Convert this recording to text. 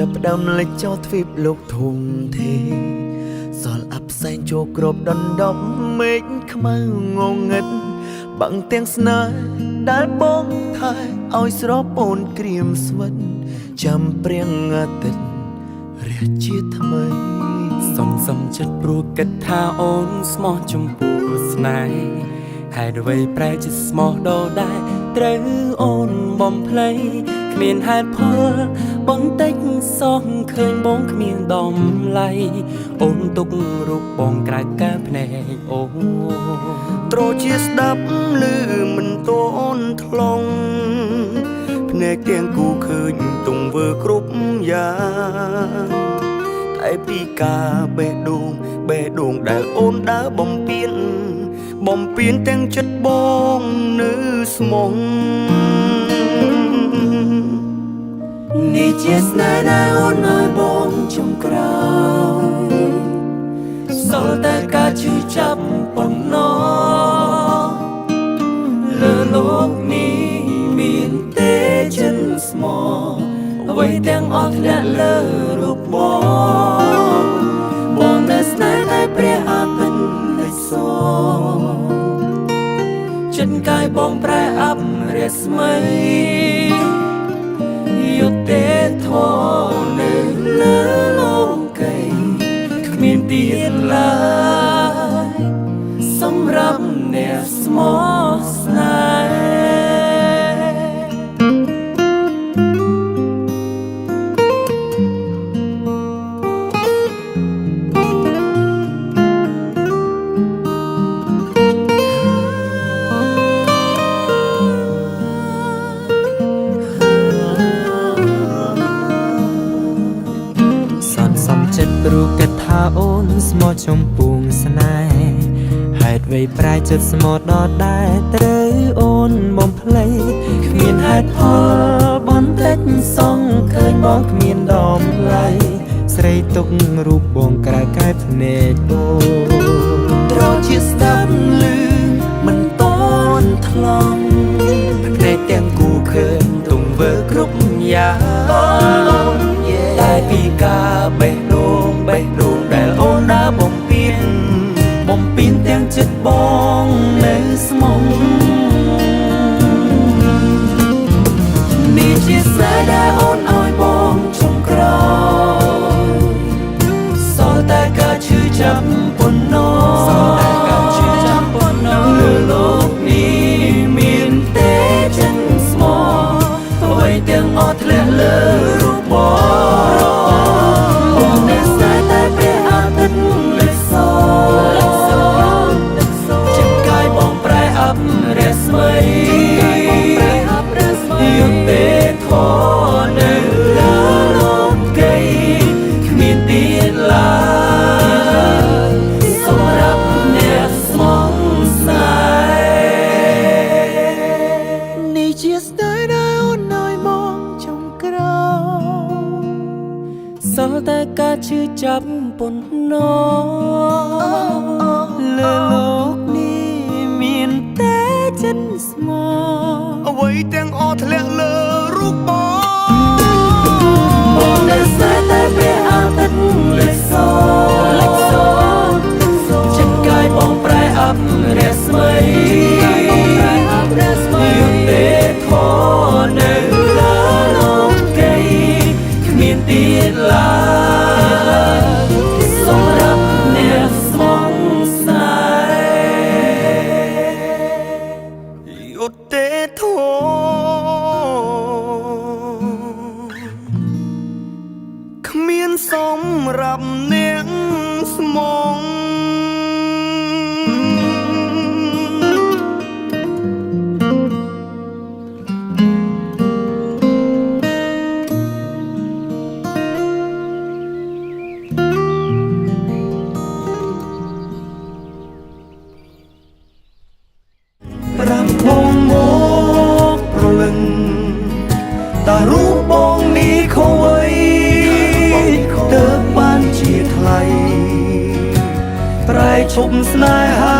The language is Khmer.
ចាប់ផ្ដើមលេចចោលទ្វីបលោកធំធេសល់អាប់សែងចូលក្របដណ្ដប់មេឃខ្មៅងងឹតបាំងទាំងស្នេហ៍ដែលបងថែឲ្យស្រពអូនក្រៀមស្វិតចាំព្រៀងអាទិត្យរះជាថ្មីសំចិត្តព្រោះគិតថាអូនស្មោះចំពោះស្នេហ៍ហេតុអ្វីប្រែជាស្មោះដល់ដែរត្រូវអូនបំភ្លៃគ្មានហេតុផលបន្តិចសោះឃើញបងគ្មានដំឡៃអូនទុករូបបងក្រៅកែភ្នែកអូនត្រជាស្ដាប់ឮមិនតអូនថ្លង់ភ្នែកទាំងគូឃើញទង្វើគ្រប់យ៉ាងតែពីការបេះដូងដែលអូនដើរបំពេញទាំងចិត្តបងនៅស្មងនេះជាស្នេហ៍ដែលអូនឲ្យបងចុងក្រោយសល់តែការឈឺចាប់ប៉ុណ្ណោះលើលោកនេះមានទេចិនស្មោះអ្វីទាំងអស់ធ្លាក់លើរូបបងនៅស្នេហ៍តែព្រះអាទិត្យលេចសូចិនកាយបងប្រែអាប់រស្មីយុទ្ធទេធនៅលើលោកីគ្មានទៀតឡើយសម្រាប់អ្នកស្មោះស្នេហ៍ចិត្តព្រោះគិតថាអូនស្មោះចំពោះស្នេហ៍ហេតុអ្វីប្រែចិត្តស្មោះដល់ដែរត្រូវអូនបំភ្លៃគ្មានហេតុផលបន្តិចសងឃើញបងគ្មានដំឡៃស្រីទុករូបបងក្រៅកែភ្នែកអូត្រជាស្ដាប់ឮមិនតន់ថ្លង់ភ្នែកទាំងគូឃើញទង្វើគ្រប់យ៉ាងតែពីការបេះដូងដែលអូនដើរបំពេញទាំងចិត្តបងនៅស្មងនេះជាស្នេហ៍ដែលអូនឲ្យបងចុងក្រោយសល់តែការឈឺចាប់ប៉ុណ្ណោះលើលោកនេះមានទេចិនស្មោះអ្វីទាំងអស់ធ្លាក់លើរូបបងនៅស្នេហ៍តែព្រះអាទិត្យលេចសូចិត្តកាយបងប្រែអាប់រស្មីយុទ្ធទេធនៅលើលោកីគ្មានទៀតឡើយសម្រាប់អ្នកស្មោះស្នេហ៍នេះជាស្នេហ៍ដែលអូនឲ្យមកចុងក្រោយសល់តែការឈឺចាប់ប៉ុណ្ណោះលើលោកនេះមានតែចិត្តស្មោះអ្វីទាំងអស់ធ្លាក់លើរូបបងនៅស្នេហ៍តែព្រះអាទិត្យលេចសូចិត្តកាយបងប្រែអាប់រស្មីយុទ្ធទេធនៅលើលោកីគ្មានទៀតឡើយសម្រាប់អ្នកស្មោះស្នេហ៍យុទ្ធទេធគ្មានសម្រាប់អ្នកស្មោះតារូបបងនេះខូវៃទើបបានជាថ្លៃប្រែឈប់ស្នេហា